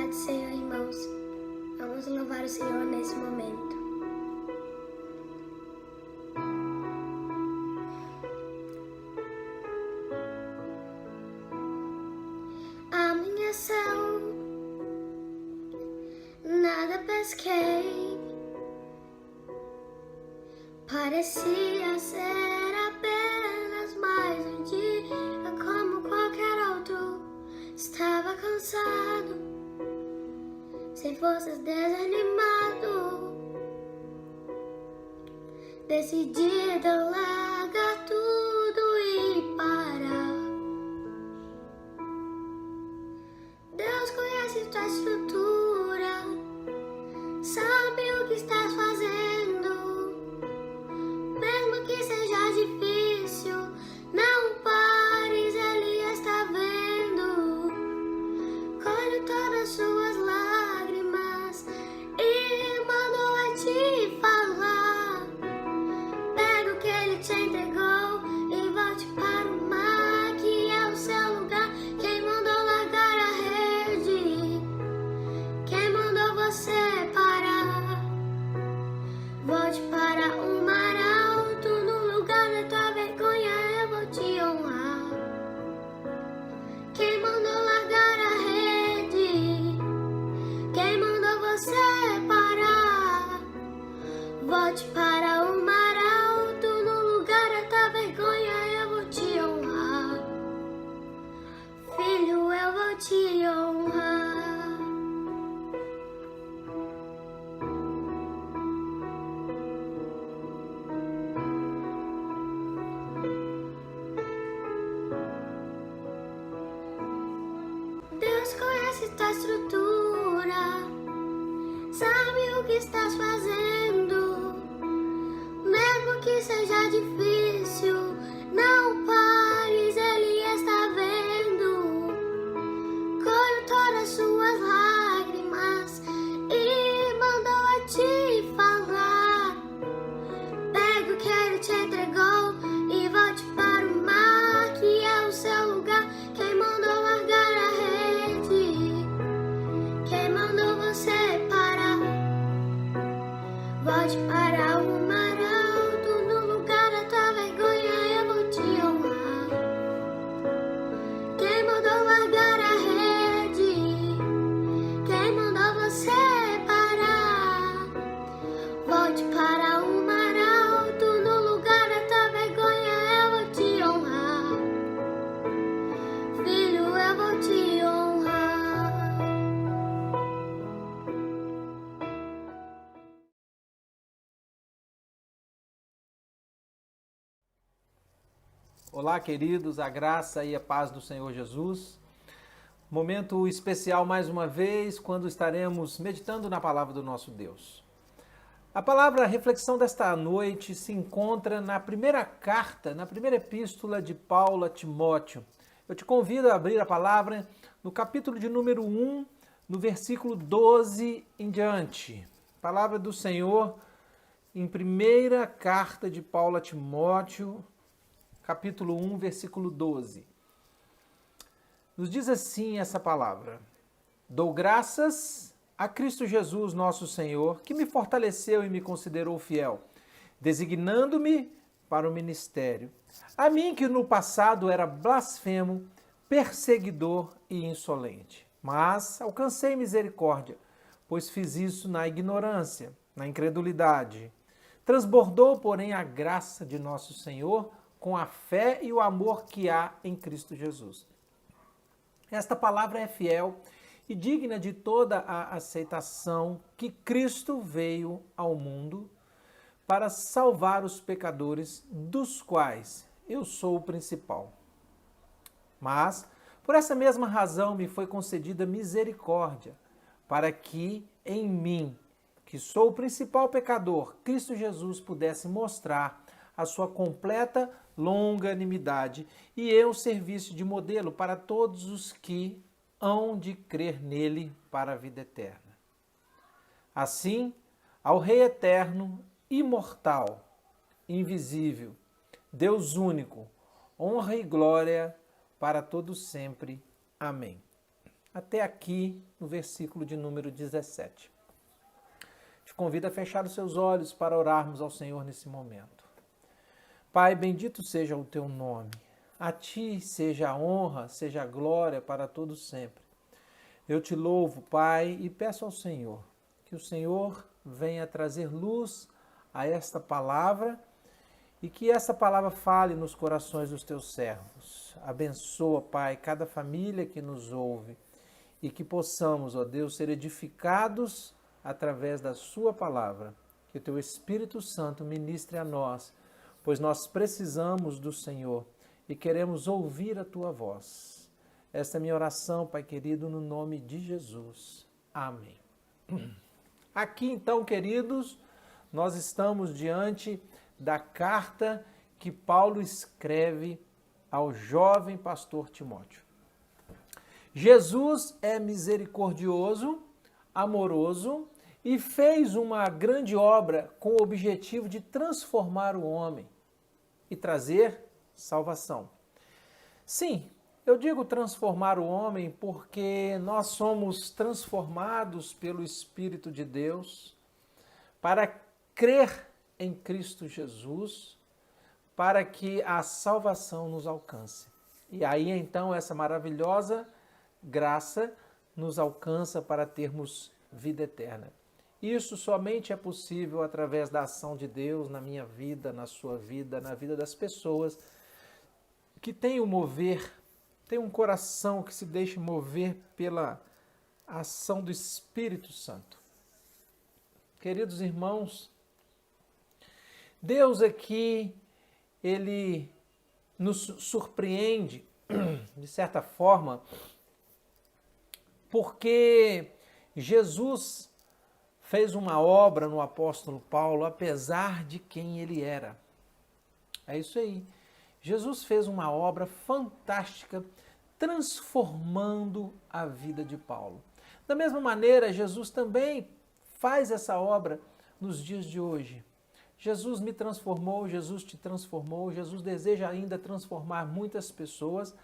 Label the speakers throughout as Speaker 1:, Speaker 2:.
Speaker 1: paz do Senhor, irmãos. Vamos louvar o Senhor nesse momento. Amanheceu, nada pesquei. Parecia ser apenas mais um dia como qualquer outro. Estava cansado, sem forças, desanimado, decidido a largar tudo e parar. Deus conhece tua estrutura, sabe o que estás fazendo. Mesmo que seja difícil, não pares, Ele está vendo. Colhe todas as suas lágrimas e mandou a te falar. Pega o que Ele te entregou e volte para o mar, que é o seu lugar. Quem mandou largar a rede? Quem mandou você parar? Volte para o mar alto, no lugar da tua vergonha eu vou te honrar. Quem mandou largar a rede? Quem mandou você parar? Volte para o mar alto, no lugar da tua vergonha eu vou te honrar. Filho, eu vou te honrar. Deus conhece tua estrutura, sabe o que estás fazendo. Mesmo que seja difícil, não pares, Ele está vendo. Colhe todas as suas lágrimas e mandou a te falar. Pega o que Ele te entregou e volte para o mar, que é o seu lugar. Quem mandou largar a rede? Quem mandou você parar? Volte para o mar alto, no lugar da tua vergonha eu vou te honrar. Quem mandou largar a rede? Quem mandou você parar? Volte para o mar alto, no lugar da tua vergonha eu vou te honrar. Filho, eu vou te honrar.
Speaker 2: Olá, queridos, a graça e a paz do Senhor Jesus. Momento especial mais uma vez, quando estaremos meditando na palavra do nosso Deus. A palavra, a reflexão desta noite se encontra na primeira carta, na primeira epístola de Paulo a Timóteo. Eu te convido a abrir a palavra no capítulo de número 1, no versículo 12 em diante. Palavra do Senhor em primeira carta de Paulo a Timóteo, capítulo 1, versículo 12. Nos diz assim essa palavra: Dou graças a Cristo Jesus, nosso Senhor, que me fortaleceu e me considerou fiel, designando-me para o ministério. A mim que no passado era blasfemo, perseguidor e insolente. Mas alcancei misericórdia, pois fiz isso na ignorância, na incredulidade. Transbordou, porém, a graça de nosso Senhor com a fé e o amor que há em Cristo Jesus. Esta palavra é fiel e digna de toda a aceitação, que Cristo veio ao mundo para salvar os pecadores, dos quais eu sou o principal. Mas, por essa mesma razão, me foi concedida misericórdia, para que em mim, que sou o principal pecador, Cristo Jesus pudesse mostrar a sua completa longanimidade e eu servisse de modelo para todos os que hão de crer nele para a vida eterna. Assim, ao Rei eterno, imortal, invisível, Deus único, honra e glória para todos sempre. Amém. até aqui no versículo de número 17. Te convido a fechar os seus olhos para orarmos ao Senhor nesse momento. Pai, bendito seja o teu nome. A ti seja a honra, seja a glória para todos sempre. Eu te louvo, Pai, e peço ao Senhor que o Senhor venha trazer luz a esta palavra e que esta palavra fale nos corações dos teus servos. Abençoa, Pai, cada família que nos ouve e que possamos, ó Deus, ser edificados através da sua palavra. Que o teu Espírito Santo ministre a nós, pois nós precisamos do Senhor e queremos ouvir a tua voz. Esta é a minha oração, Pai querido, no nome de Jesus. Amém. Aqui, então, queridos, nós estamos diante da carta que Paulo escreve ao jovem pastor Timóteo. Jesus é misericordioso, amoroso e fez uma grande obra com o objetivo de transformar o homem e trazer salvação. Sim, eu digo transformar o homem porque nós somos transformados pelo Espírito de Deus para crer em Cristo Jesus, para que a salvação nos alcance. E aí então essa maravilhosa graça nos alcança para termos vida eterna. Isso somente é possível através da ação de Deus na minha vida, na sua vida, na vida das pessoas que têm o mover, tem um coração que se deixa mover pela ação do Espírito Santo. Queridos irmãos, Deus aqui, Ele nos surpreende, de certa forma, porque Jesus fez uma obra no apóstolo Paulo, apesar de quem ele era. É isso aí. Jesus fez uma obra fantástica, transformando a vida de Paulo. Da mesma maneira, Jesus também faz essa obra nos dias de hoje. Jesus me transformou, Jesus te transformou, Jesus deseja ainda transformar muitas pessoas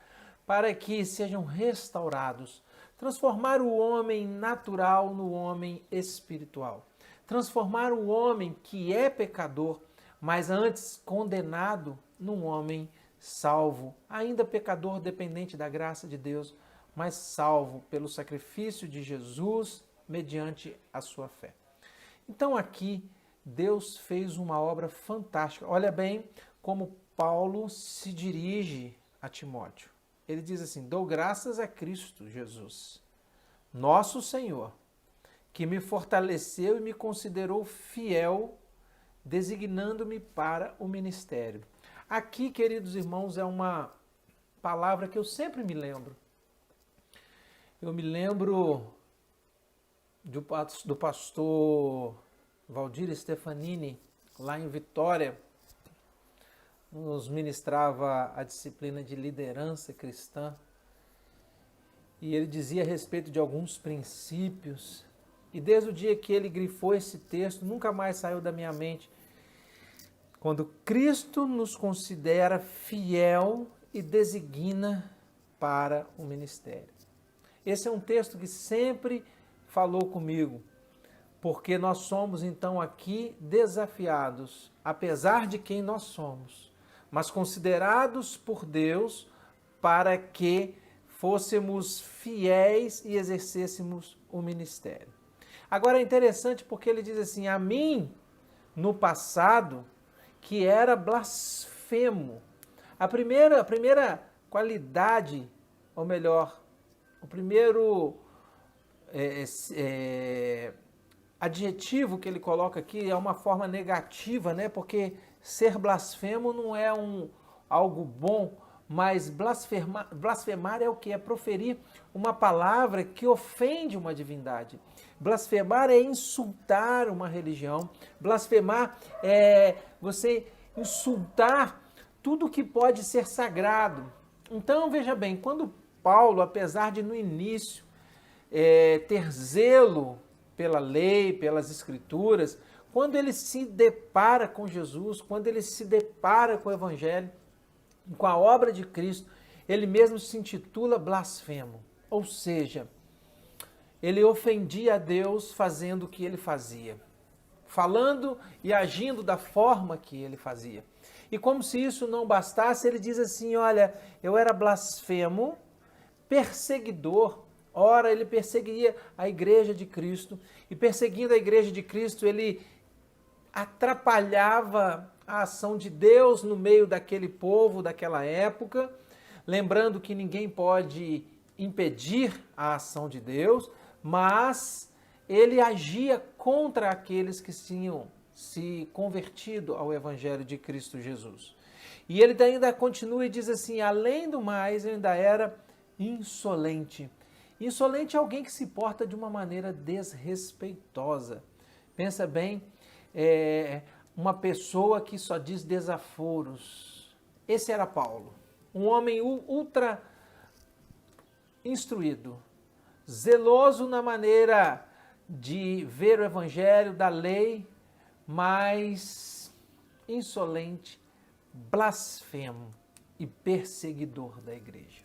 Speaker 2: para que sejam restaurados. Transformar o homem natural no homem espiritual. Transformar o homem que é pecador, mas antes condenado, num homem salvo. Ainda pecador dependente da graça de Deus, mas salvo pelo sacrifício de Jesus mediante a sua fé. Então aqui Deus fez uma obra fantástica. Olha bem como Paulo se dirige a Timóteo. Ele diz assim: dou graças a Cristo Jesus, nosso Senhor, que me fortaleceu e me considerou fiel, designando-me para o ministério. Aqui, queridos irmãos, é uma palavra que eu sempre me lembro. Eu me lembro do pastor Valdir Stefanini, lá em Vitória, nos ministrava a disciplina de liderança cristã, e ele dizia a respeito de alguns princípios, e desde o dia que ele grifou esse texto, nunca mais saiu da minha mente. Quando Cristo nos considera fiel e designa para o ministério. Esse é um texto que sempre falou comigo, porque nós somos então aqui desafiados, apesar de quem nós somos, mas considerados por Deus para que fôssemos fiéis e exercêssemos o ministério. Agora é interessante porque ele diz assim: a mim, no passado, que era blasfemo. A primeira qualidade, ou melhor, o primeiro adjetivo que ele coloca aqui é uma forma negativa, né? Porque ser blasfemo não é algo bom, mas blasfemar é o que? É proferir uma palavra que ofende uma divindade. Blasfemar é insultar uma religião. Blasfemar é você insultar tudo que pode ser sagrado. Então, veja bem, quando Paulo, apesar de no início ter zelo pela lei, pelas escrituras, quando ele se depara com Jesus, quando ele se depara com o Evangelho, com a obra de Cristo, ele mesmo se intitula blasfemo. Ou seja, ele ofendia a Deus fazendo o que ele fazia, falando e agindo da forma que ele fazia. E como se isso não bastasse, ele diz assim, olha, eu era blasfemo, perseguidor. Ora, ele perseguia a igreja de Cristo, e perseguindo a igreja de Cristo, ele atrapalhava a ação de Deus no meio daquele povo, daquela época, lembrando que ninguém pode impedir a ação de Deus, mas ele agia contra aqueles que tinham se convertido ao Evangelho de Cristo Jesus. E ele ainda continua e diz assim, além do mais, eu ainda era insolente. Insolente é alguém que se porta de uma maneira desrespeitosa. Pensa bem, uma pessoa que só diz desaforos. Esse era Paulo, um homem ultra instruído, zeloso na maneira de ver o evangelho, da lei, mas insolente, blasfemo e perseguidor da igreja.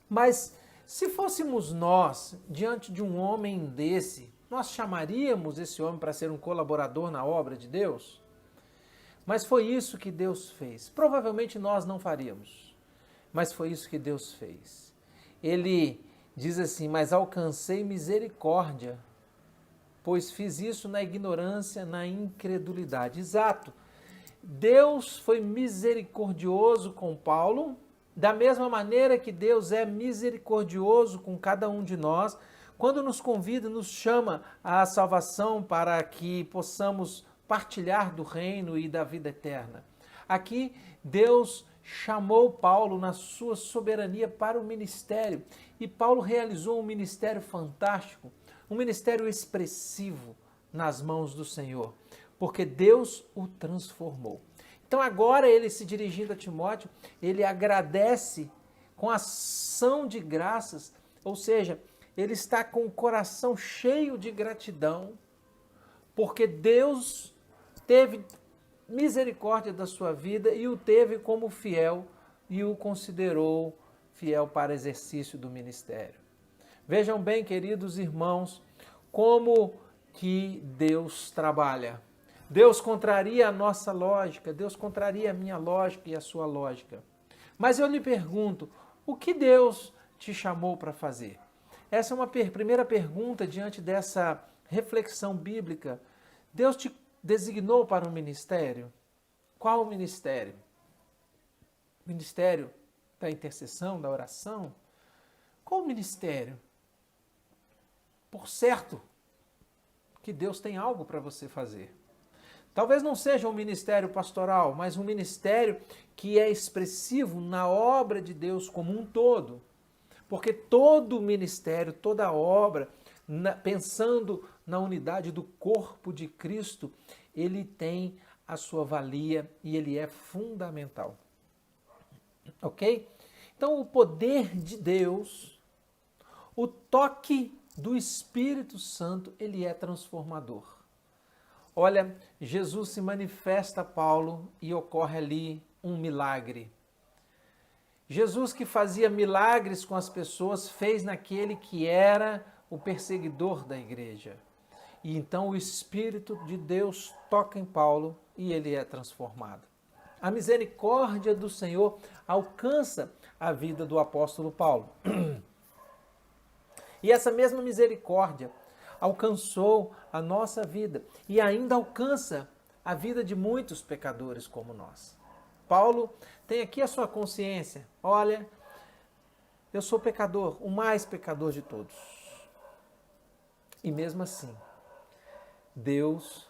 Speaker 2: Mas se fôssemos nós diante de um homem desse, nós chamaríamos esse homem para ser um colaborador na obra de Deus? Mas foi isso que Deus fez. Provavelmente nós não faríamos, mas foi isso que Deus fez. Ele diz assim, mas alcancei misericórdia, pois fiz isso na ignorância, na incredulidade. Exato. Deus foi misericordioso com Paulo, da mesma maneira que Deus é misericordioso com cada um de nós, quando nos convida, nos chama à salvação para que possamos partilhar do reino e da vida eterna. Aqui, Deus chamou Paulo na sua soberania para o ministério, e Paulo realizou um ministério fantástico, um ministério expressivo nas mãos do Senhor, porque Deus o transformou. Então agora ele se dirigindo a Timóteo, ele agradece com ação de graças, ou seja, ele está com o coração cheio de gratidão, porque Deus teve misericórdia da sua vida e o teve como fiel e o considerou fiel para exercício do ministério. Vejam bem, queridos irmãos, como que Deus trabalha. Deus contraria a nossa lógica, Deus contraria a minha lógica e a sua lógica. Mas eu lhe pergunto, o que Deus te chamou para fazer? Essa é uma primeira pergunta diante dessa reflexão bíblica. Deus te designou para um ministério? Qual o ministério? Ministério da intercessão, da oração? Qual o ministério? Por certo que Deus tem algo para você fazer. Talvez não seja um ministério pastoral, mas um ministério que é expressivo na obra de Deus como um todo. Porque todo ministério, toda obra, pensando na unidade do corpo de Cristo, ele tem a sua valia e ele é fundamental. Ok? Então, o poder de Deus, o toque do Espírito Santo, ele é transformador. Olha, Jesus se manifesta a Paulo e ocorre ali um milagre. Jesus, que fazia milagres com as pessoas, fez naquele que era o perseguidor da igreja. E então o Espírito de Deus toca em Paulo e ele é transformado. A misericórdia do Senhor alcança a vida do apóstolo Paulo. E essa mesma misericórdia alcançou a nossa vida e ainda alcança a vida de muitos pecadores como nós. Paulo tem aqui a sua consciência. Olha, eu sou pecador, o mais pecador de todos. E mesmo assim, Deus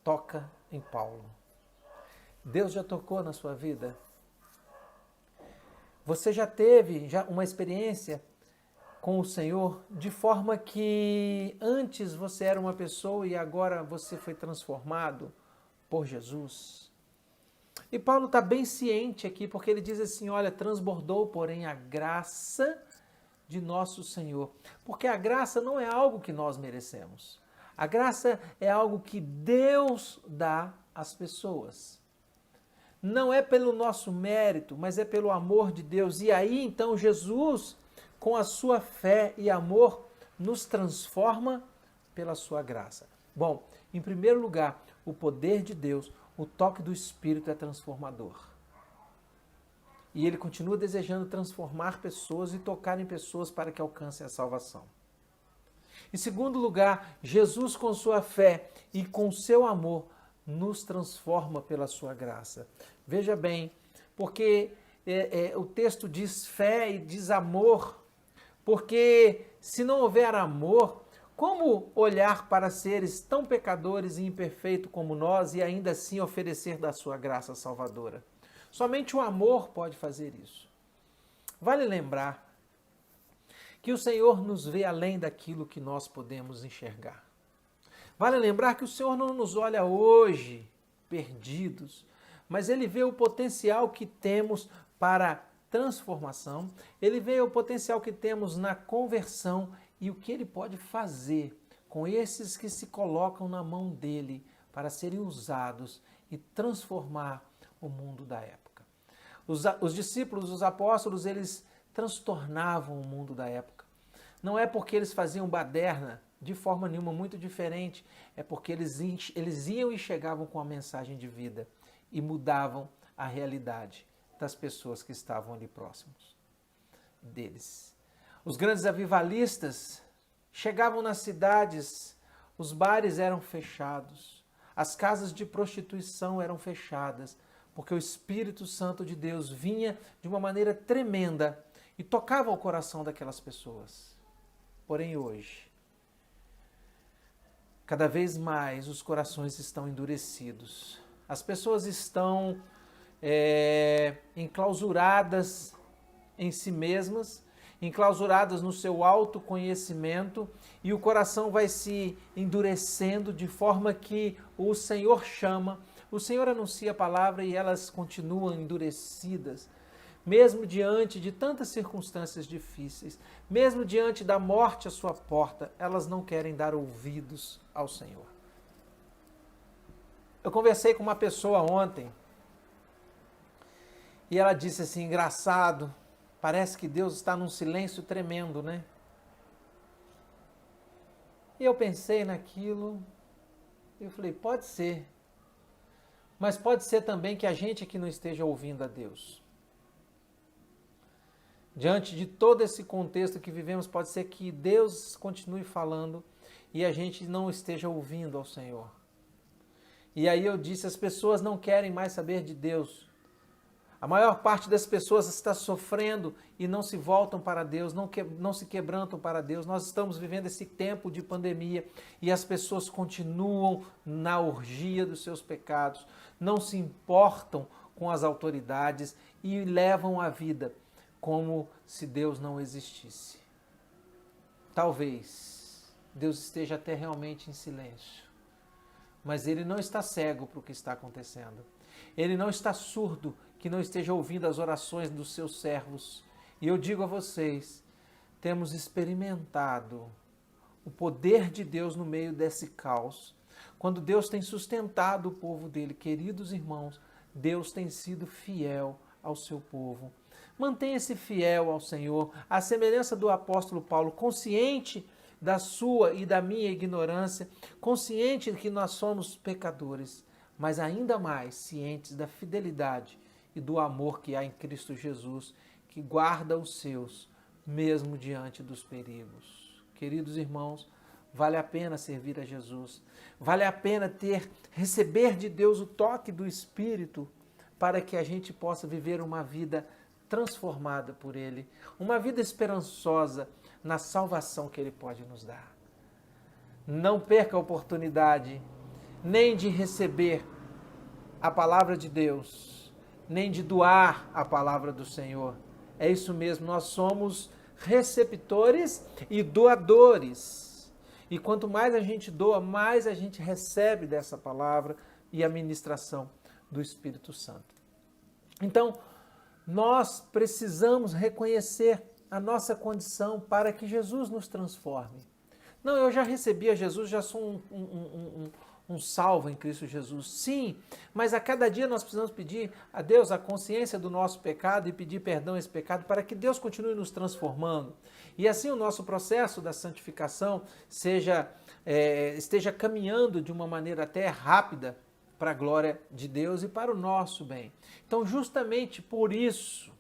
Speaker 2: toca em Paulo. Deus já tocou na sua vida? Você já teve uma experiência com o Senhor de forma que antes você era uma pessoa e agora você foi transformado por Jesus? E Paulo está bem ciente aqui, porque ele diz assim, olha, transbordou, porém, a graça de nosso Senhor. Porque a graça não é algo que nós merecemos. A graça é algo que Deus dá às pessoas. Não é pelo nosso mérito, mas é pelo amor de Deus. E aí, então, Jesus, com a sua fé e amor, nos transforma pela sua graça. Bom, em primeiro lugar, o poder de Deus, o toque do Espírito é transformador. E ele continua desejando transformar pessoas e tocar em pessoas para que alcancem a salvação. Em segundo lugar, Jesus com sua fé e com seu amor nos transforma pela sua graça. Veja bem, porque o texto diz fé e diz amor, porque se não houver amor, como olhar para seres tão pecadores e imperfeitos como nós e ainda assim oferecer da sua graça salvadora? Somente o amor pode fazer isso. Vale lembrar que o Senhor nos vê além daquilo que nós podemos enxergar. Vale lembrar que o Senhor não nos olha hoje perdidos, mas Ele vê o potencial que temos para transformação, Ele vê o potencial que temos na conversão e o que Ele pode fazer com esses que se colocam na mão dEle para serem usados e transformar o mundo da época. Os discípulos, os apóstolos, eles transtornavam o mundo da época. Não é porque eles faziam baderna, de forma nenhuma, muito diferente, é porque eles iam e chegavam com a mensagem de vida e mudavam a realidade das pessoas que estavam ali próximos deles. Os grandes avivalistas chegavam nas cidades, os bares eram fechados, as casas de prostituição eram fechadas, porque o Espírito Santo de Deus vinha de uma maneira tremenda e tocava o coração daquelas pessoas. Porém, hoje, cada vez mais os corações estão endurecidos. As pessoas estão enclausuradas em si mesmas, enclausuradas no seu autoconhecimento, e o coração vai se endurecendo de forma que o Senhor chama, o Senhor anuncia a palavra e elas continuam endurecidas, mesmo diante de tantas circunstâncias difíceis, mesmo diante da morte à sua porta, elas não querem dar ouvidos ao Senhor. Eu conversei com uma pessoa ontem e ela disse assim, engraçado, parece que Deus está num silêncio tremendo, né? E eu pensei naquilo, e eu falei, pode ser, mas pode ser também que a gente aqui não esteja ouvindo a Deus. Diante de todo esse contexto que vivemos, pode ser que Deus continue falando e a gente não esteja ouvindo ao Senhor. E aí eu disse, as pessoas não querem mais saber de Deus. A maior parte das pessoas está sofrendo e não se voltam para Deus, não se quebrantam para Deus. Nós estamos vivendo esse tempo de pandemia e as pessoas continuam na orgia dos seus pecados, não se importam com as autoridades e levam a vida como se Deus não existisse. Talvez Deus esteja até realmente em silêncio, mas Ele não está cego para o que está acontecendo. Ele não está surdo que não esteja ouvindo as orações dos seus servos. E eu digo a vocês, temos experimentado o poder de Deus no meio desse caos. Quando Deus tem sustentado o povo dele, queridos irmãos, Deus tem sido fiel ao seu povo. Mantenha-se fiel ao Senhor, à semelhança do apóstolo Paulo, consciente da sua e da minha ignorância, consciente de que nós somos pecadores, mas ainda mais cientes da fidelidade e do amor que há em Cristo Jesus, que guarda os seus, mesmo diante dos perigos. Queridos irmãos, vale a pena servir a Jesus, vale a pena receber de Deus o toque do Espírito, para que a gente possa viver uma vida transformada por Ele, uma vida esperançosa na salvação que Ele pode nos dar. Não perca a oportunidade nem de receber a palavra de Deus, nem de doar a palavra do Senhor. É isso mesmo, nós somos receptores e doadores. E quanto mais a gente doa, mais a gente recebe dessa palavra e a ministração do Espírito Santo. Então, nós precisamos reconhecer a nossa condição para que Jesus nos transforme. Não, eu já recebi a Jesus, já sou um salvo em Cristo Jesus. Sim, mas a cada dia nós precisamos pedir a Deus a consciência do nosso pecado e pedir perdão a esse pecado para que Deus continue nos transformando. E assim o nosso processo da santificação esteja caminhando de uma maneira até rápida para a glória de Deus e para o nosso bem. Então, justamente por isso,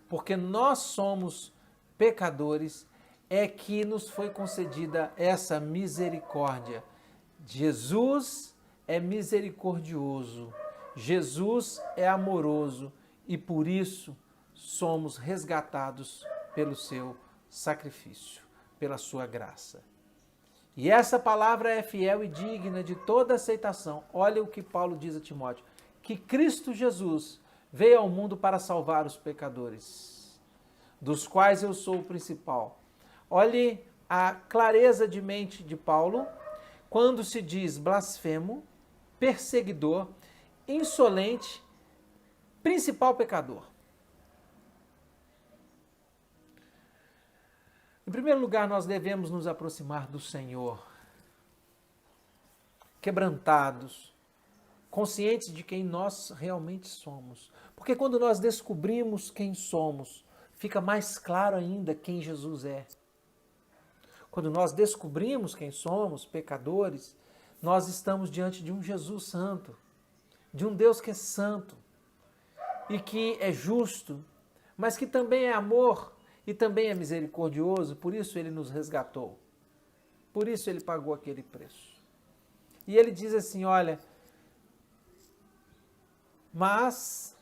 Speaker 2: porque nós somos pecadores, é que nos foi concedida essa misericórdia. Jesus é misericordioso, Jesus é amoroso e por isso somos resgatados pelo seu sacrifício, pela sua graça. E essa palavra é fiel e digna de toda aceitação. Olha o que Paulo diz a Timóteo, que Cristo Jesus veio ao mundo para salvar os pecadores, dos quais eu sou o principal. Olhe a clareza de mente de Paulo quando se diz blasfemo, perseguidor, insolente, principal pecador. Em primeiro lugar, nós devemos nos aproximar do Senhor, quebrantados, conscientes de quem nós realmente somos. Porque quando nós descobrimos quem somos, fica mais claro ainda quem Jesus é. Quando nós descobrimos quem somos, pecadores, nós estamos diante de um Jesus santo, de um Deus que é santo e que é justo, mas que também é amor e também é misericordioso, por isso ele nos resgatou. Por isso ele pagou aquele preço. E ele diz assim, olha, mas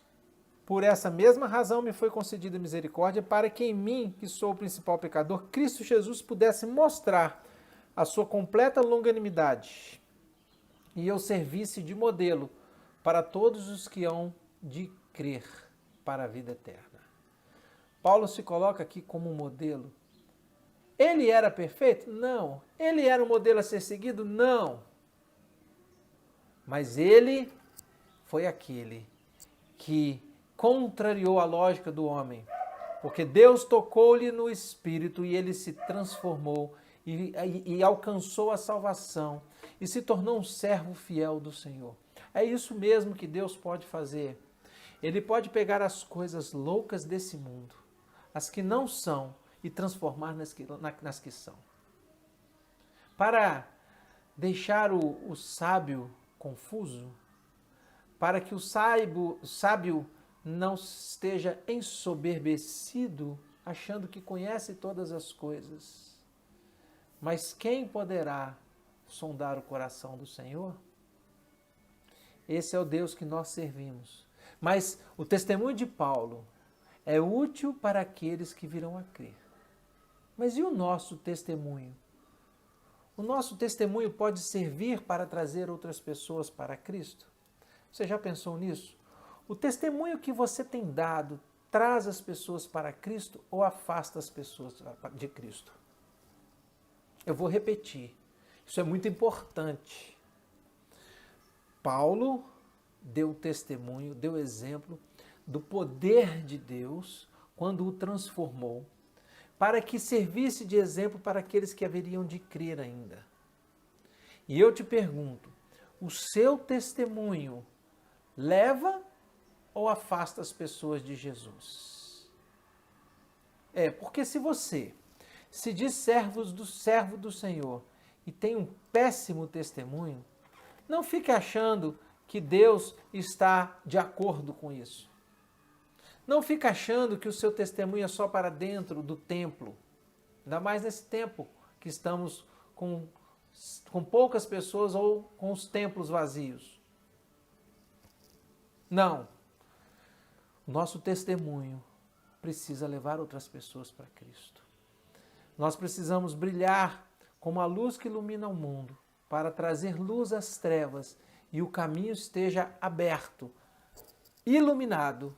Speaker 2: por essa mesma razão me foi concedida misericórdia para que em mim, que sou o principal pecador, Cristo Jesus pudesse mostrar a sua completa longanimidade e eu servisse de modelo para todos os que hão de crer para a vida eterna. Paulo se coloca aqui como um modelo. Ele era perfeito? Não. Ele era um modelo a ser seguido? Não. Mas ele foi aquele que contrariou a lógica do homem, porque Deus tocou-lhe no espírito e ele se transformou e alcançou a salvação e se tornou um servo fiel do Senhor. É isso mesmo que Deus pode fazer. Ele pode pegar as coisas loucas desse mundo, as que não são, e transformar nas que são. Para deixar o sábio confuso, para que o sábio não esteja ensoberbecido, achando que conhece todas as coisas. Mas quem poderá sondar o coração do Senhor? Esse é o Deus que nós servimos. Mas o testemunho de Paulo é útil para aqueles que virão a crer. Mas e o nosso testemunho? O nosso testemunho pode servir para trazer outras pessoas para Cristo? Você já pensou nisso? O testemunho que você tem dado traz as pessoas para Cristo ou afasta as pessoas de Cristo? Eu vou repetir. Isso é muito importante. Paulo deu testemunho, deu exemplo do poder de Deus quando o transformou, para que servisse de exemplo para aqueles que haveriam de crer ainda. E eu te pergunto, o seu testemunho leva ou afasta as pessoas de Jesus? Porque se você se diz servo do Senhor e tem um péssimo testemunho, não fique achando que Deus está de acordo com isso. Não fique achando que o seu testemunho é só para dentro do templo. Ainda mais nesse tempo que estamos com poucas pessoas ou com os templos vazios. Não. O nosso testemunho precisa levar outras pessoas para Cristo. Nós precisamos brilhar como a luz que ilumina o mundo, para trazer luz às trevas e o caminho esteja aberto, iluminado,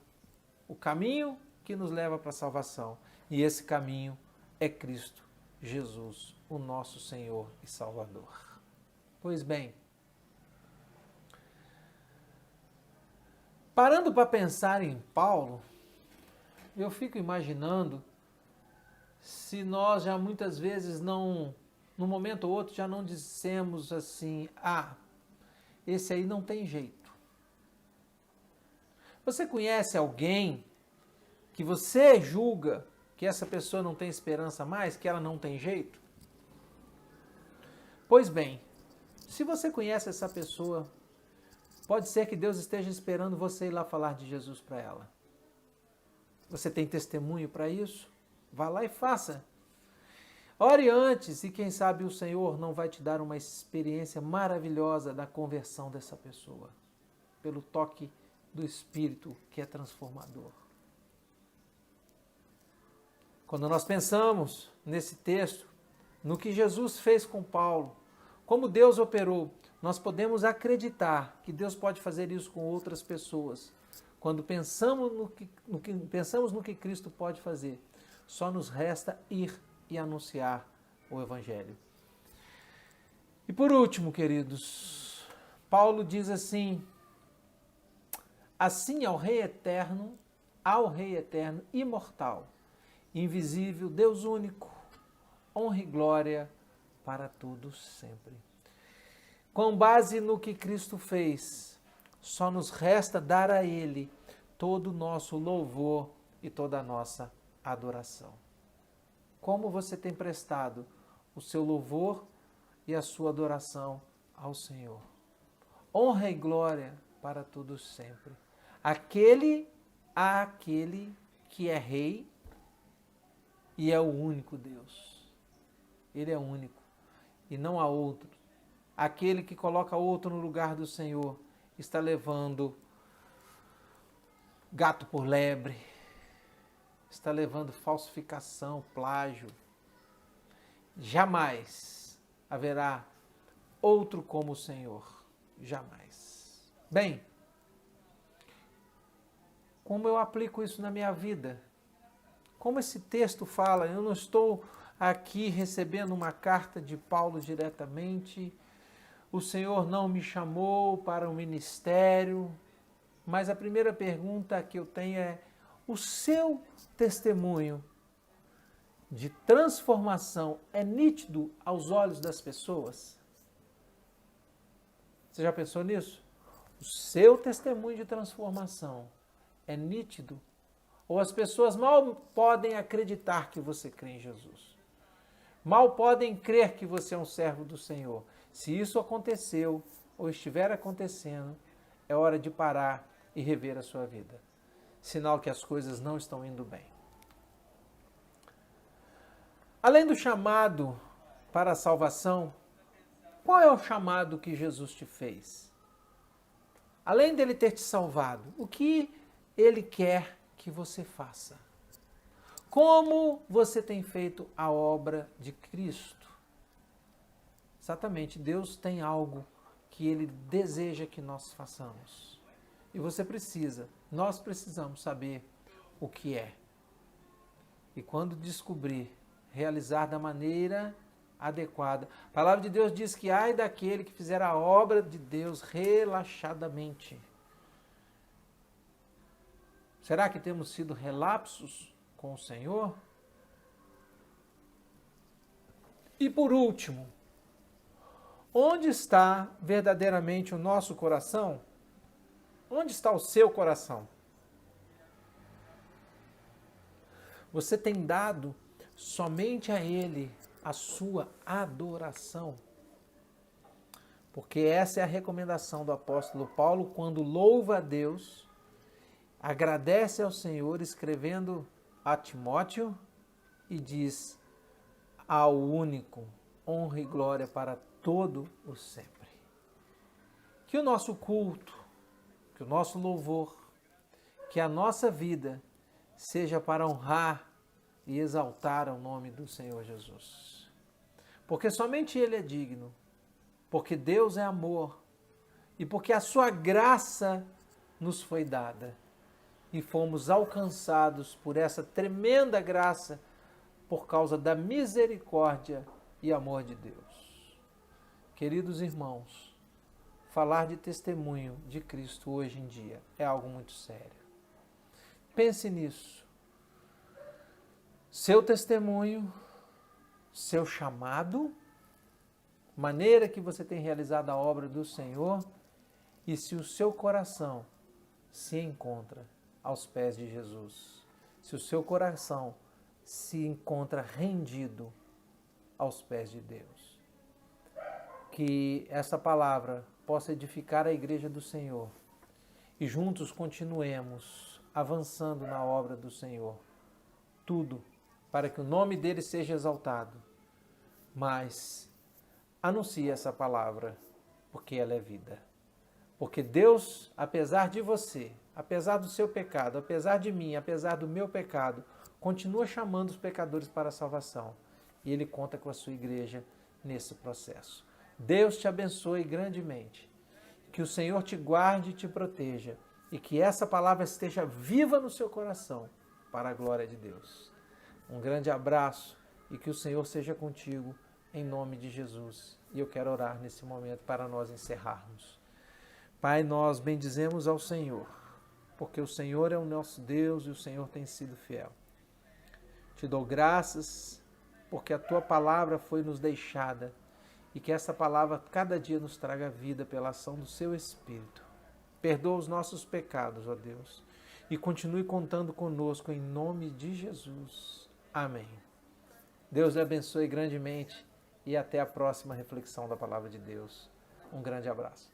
Speaker 2: o caminho que nos leva para a salvação. E esse caminho é Cristo Jesus, o nosso Senhor e Salvador. Pois bem, parando para pensar em Paulo, eu fico imaginando se nós já muitas vezes não, num momento ou outro, já não dissemos assim, esse aí não tem jeito. Você conhece alguém que você julga que essa pessoa não tem esperança mais, que ela não tem jeito? Pois bem, se você conhece essa pessoa, pode ser que Deus esteja esperando você ir lá falar de Jesus para ela. Você tem testemunho para isso? Vá lá e faça. Ore antes e quem sabe o Senhor não vai te dar uma experiência maravilhosa da conversão dessa pessoa, pelo toque do Espírito que é transformador. Quando nós pensamos nesse texto, no que Jesus fez com Paulo, como Deus operou, nós podemos acreditar que Deus pode fazer isso com outras pessoas. Quando pensamos no que Cristo pode fazer, só nos resta ir e anunciar o Evangelho. E por último, queridos, Paulo diz assim: assim ao Rei eterno, imortal, invisível, Deus único, honra e glória para todos sempre. Com base no que Cristo fez, só nos resta dar a Ele todo o nosso louvor e toda a nossa adoração. Como você tem prestado o seu louvor e a sua adoração ao Senhor? Honra e glória para todos sempre. Aquele que é Rei e é o único Deus. Ele é único e não há outro. Aquele que coloca outro no lugar do Senhor está levando gato por lebre, está levando falsificação, plágio. Jamais haverá outro como o Senhor. Jamais. Bem, como eu aplico isso na minha vida? Como esse texto fala, eu não estou aqui recebendo uma carta de Paulo diretamente, o Senhor não me chamou para o ministério, mas a primeira pergunta que eu tenho é: o seu testemunho de transformação é nítido aos olhos das pessoas? Você já pensou nisso? O seu testemunho de transformação é nítido? Ou as pessoas mal podem acreditar que você crê em Jesus? Mal podem crer que você é um servo do Senhor? Se isso aconteceu ou estiver acontecendo, é hora de parar e rever a sua vida. Sinal que as coisas não estão indo bem. Além do chamado para a salvação, qual é o chamado que Jesus te fez? Além dele ter te salvado, o que ele quer que você faça? Como você tem feito a obra de Cristo? Exatamente, Deus tem algo que Ele deseja que nós façamos. E nós precisamos saber o que é. E quando descobrir, realizar da maneira adequada. A palavra de Deus diz que ai daquele que fizer a obra de Deus relaxadamente. Será que temos sido relapsos com o Senhor? E por último, onde está verdadeiramente o nosso coração? Onde está o seu coração? Você tem dado somente a Ele a sua adoração? Porque essa é a recomendação do apóstolo Paulo quando louva a Deus, agradece ao Senhor escrevendo a Timóteo e diz: ao único, honra e glória para todo o sempre. Que o nosso culto, que o nosso louvor, que a nossa vida seja para honrar e exaltar o nome do Senhor Jesus. Porque somente Ele é digno, porque Deus é amor e porque a sua graça nos foi dada e fomos alcançados por essa tremenda graça por causa da misericórdia e amor de Deus. Queridos irmãos, falar de testemunho de Cristo hoje em dia é algo muito sério. Pense nisso. Seu testemunho, seu chamado, maneira que você tem realizado a obra do Senhor, e se o seu coração se encontra aos pés de Jesus, se o seu coração se encontra rendido aos pés de Deus. Que essa palavra possa edificar a igreja do Senhor e juntos continuemos avançando na obra do Senhor. Tudo para que o nome dele seja exaltado. Mas anuncie essa palavra, porque ela é vida. Porque Deus, apesar de você, apesar do seu pecado, apesar de mim, apesar do meu pecado, continua chamando os pecadores para a salvação. E Ele conta com a sua igreja nesse processo. Deus te abençoe grandemente. Que o Senhor te guarde e te proteja. E que essa palavra esteja viva no seu coração, para a glória de Deus. Um grande abraço e que o Senhor seja contigo, em nome de Jesus. E eu quero orar nesse momento para nós encerrarmos. Pai, nós bendizemos ao Senhor, porque o Senhor é o nosso Deus e o Senhor tem sido fiel. Te dou graças, porque a Tua palavra foi nos deixada e que essa palavra cada dia nos traga vida pela ação do Seu Espírito. Perdoa os nossos pecados, ó Deus, e continue contando conosco em nome de Jesus. Amém. Deus lhe abençoe grandemente e até a próxima reflexão da Palavra de Deus. Um grande abraço.